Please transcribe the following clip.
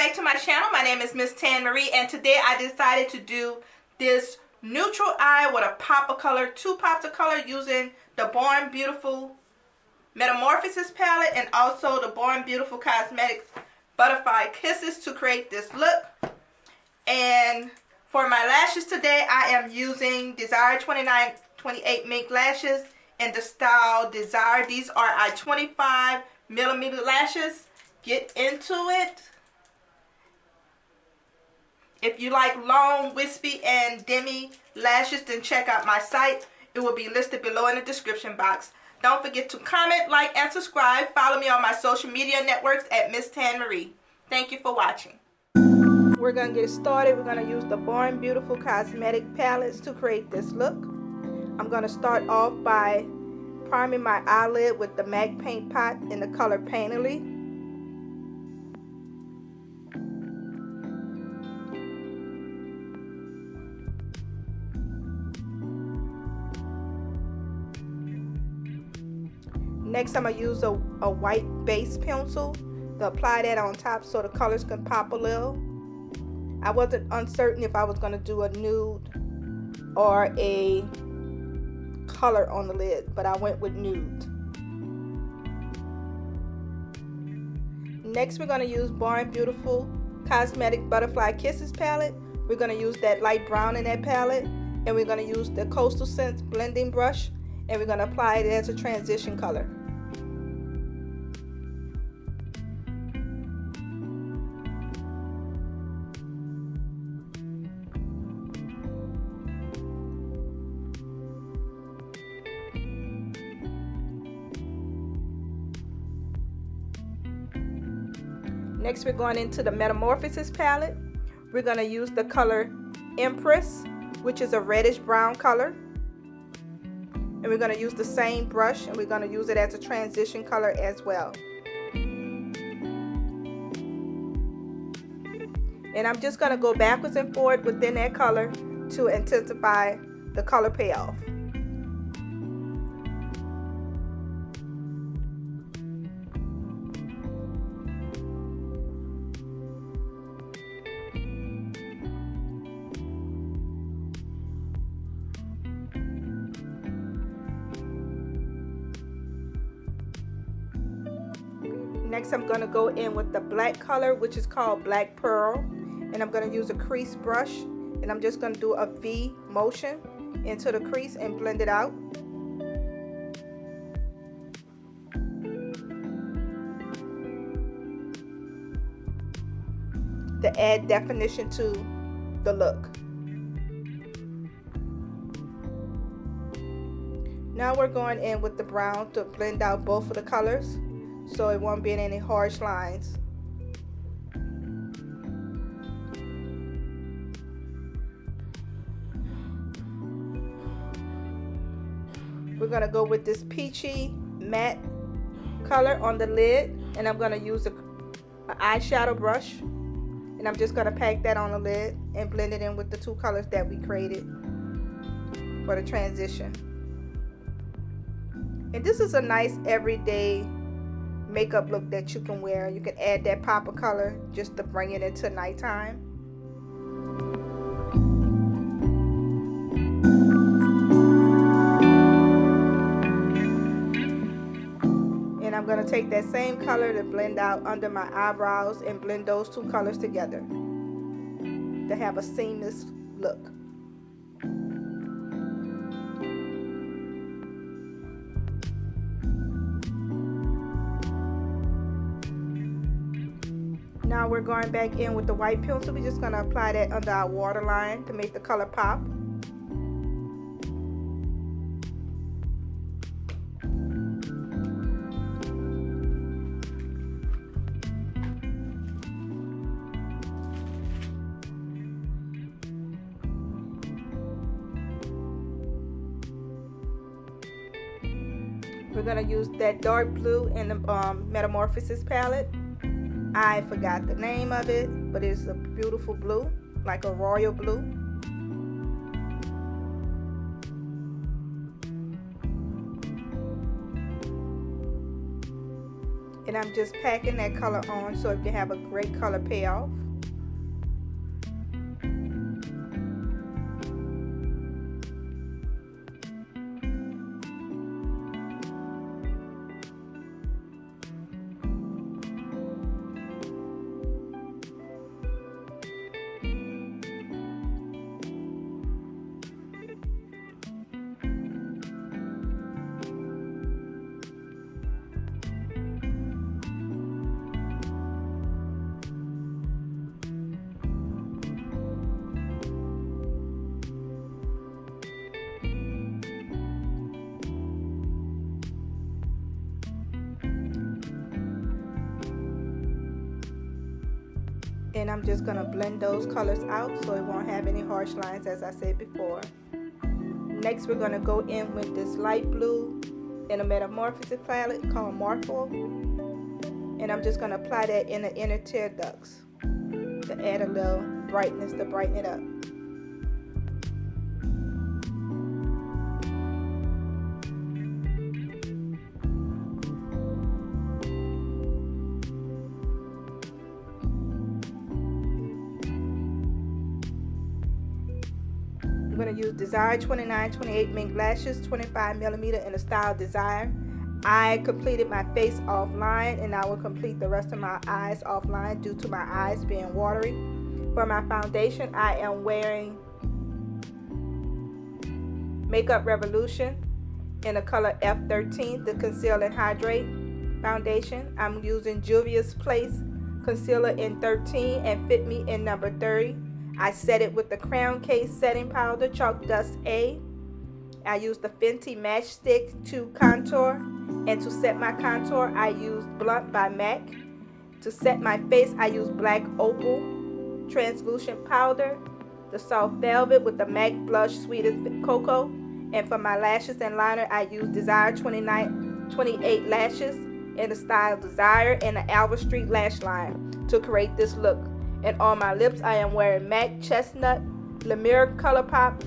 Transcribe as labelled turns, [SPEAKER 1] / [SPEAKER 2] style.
[SPEAKER 1] back to my channel. My name is MsTanMarie, and today I decided to do this neutral eye with a pop of color, 2 pops of color, using the Born Beautiful Metamorphosis palette and also the Born Beautiful Cosmetics Butterfly Kisses to create this look. And for my lashes today, I am using Desire2928Mink Lashes in the style Desire. These are our 25mm lashes. Get into it. If you like long, wispy, and demi lashes, then check out my site. It will be listed below in the description box. Don't forget to comment, like, and subscribe. Follow me on my social media networks at MsTanMarie. Thank you for watching. We're going to get started. We're going to use the Born Beautiful Cosmetic Palettes to create this look. I'm going to start off by priming my eyelid with the MAC Paint Pot in the color Painterly. Next, I'm going to use a white base pencil to apply that on top so the colors can pop a little. I wasn't uncertain if I was going to do a nude or a color on the lid, but I went with nude. Next, we're going to use Born Beautiful Cosmetic Butterfly Kisses palette. We're going to use that light brown in that palette, and we're going to use the Coastal Scents blending brush, and we're going to apply it as a transition color. Next, we're going into the Metamorphosis palette. We're going to use the color Empress, which is a reddish brown color. And we're going to use the same brush, and we're going to use it as a transition color as well. And I'm just going to go backwards and forward within that color to intensify the color payoff. Next, I'm going to go in with the black color, which is called Black Pearl, and I'm going to use a crease brush, and I'm just going to do a V motion into the crease and blend it out. To add definition to the look. Now we're going in with the brown to blend out both of the colors, so it won't be in any harsh lines. We're going to go with this peachy matte color on the lid, and I'm going to use an eyeshadow brush, and I'm just going to pack that on the lid and blend it in with the 2 colors that we created for the transition. And this is a nice everyday makeup look that you can wear. You can add that pop of color just to bring it into nighttime. And I'm going to take that same color to blend out under my eyebrows and blend those 2 colors together to have a seamless look. Now we're going back in with the white pencil. We're just going to apply that under our waterline to make the color pop. We're going to use that dark blue in the Metamorphosis palette. I forgot the name of it, but it's a beautiful blue, like a royal blue. And I'm just packing that color on so it can have a great color payoff. And I'm just going to blend those colors out so it won't have any harsh lines, as I said before. Next, we're going to go in with this light blue in a metamorphosis palette called Morpho. And I'm just going to apply that in the inner tear ducts to add a little brightness to brighten it up. I'm going to use Desire2928Mink Lashes, 25mm in the style Desire. I completed my face offline, and I will complete the rest of my eyes offline due to my eyes being watery. For my foundation, I am wearing Makeup Revolution in the color F13, the Conceal and Hydrate foundation. I'm using Juvia's Place Concealer in 13 and Fit Me in number 30. I set it with the Crown Case Setting Powder, Chalk Dust A. I used the Fenty Match Stick to contour. And to set my contour, I used Blunt by MAC. To set my face, I used Black Opal Translucent Powder, the Soft Velvet with the MAC Blush Sweetest Cocoa. And for my lashes and liner, I used Desire2928 Lashes in the style Desire and the Alva Street Lash Line to create this look. And on my lips, I am wearing MAC Chestnut Lemire Color Pop